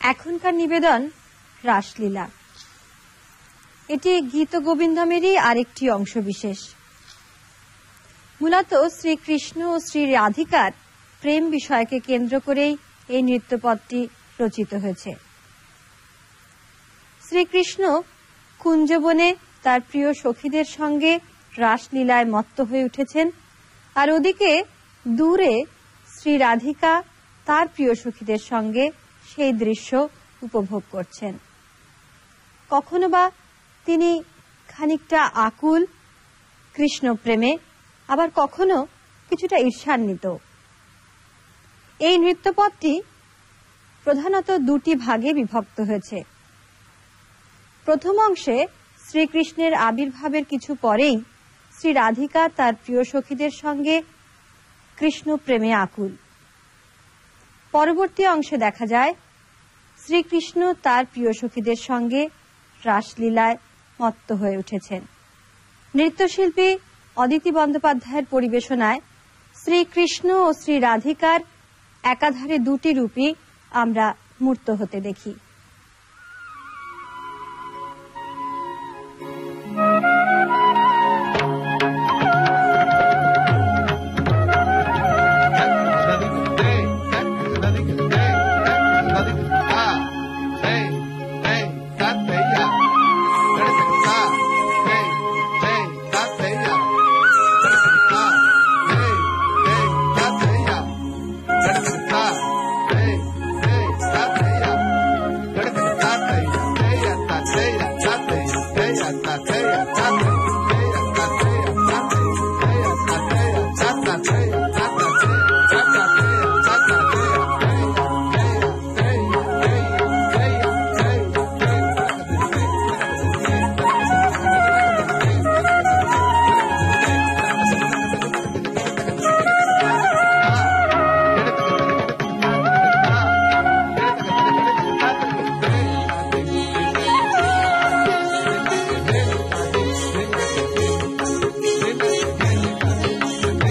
এখনকার নিবেদন রাসলীলা। এটি গীত গোবিন্দমেরই আরেকটি অংশ বিশেষ। মূলত শ্রীকৃষ্ণ ও শ্রী রাধিকার প্রেম বিষয়কে কেন্দ্র করেই এই নৃত্যপদটি রচিত হয়েছে। শ্রীকৃষ্ণ কুঞ্জবনে তার প্রিয় সখীদের সঙ্গে রাসলীলায় মত্ত হয়ে উঠেছেন, আর ওদিকে দূরে শ্রী রাধিকা তার প্রিয় সখীদের সঙ্গে সেই দৃশ্য উপভোগ করছেন। কখনো বা তিনি খানিকটা আকুল কৃষ্ণ প্রেমে, আবার কখনো কিছুটা ঈর্ষান্বিত। এই নৃত্যপদটি প্রধানত দুটি ভাগে বিভক্ত হয়েছে। প্রথম অংশে শ্রীকৃষ্ণের আবির্ভাবের কিছু পরেই শ্রী রাধিকা তার প্রিয় সখীদের সঙ্গে কৃষ্ণ প্রেমে আকুল। পরবর্তী অংশে দেখা যায় শ্রীকৃষ্ণ তার প্রিয় সখীদের সঙ্গে রাসলীলায় মত্ত হয়ে উঠেছেন। নৃত্যশিল্পী অদিতি বন্দ্যোপাধ্যায়ের পরিবেশনায় শ্রীকৃষ্ণ ও শ্রী রাধিকার একাধারে দুটি রূপই আমরা মূর্ত হতে দেখি।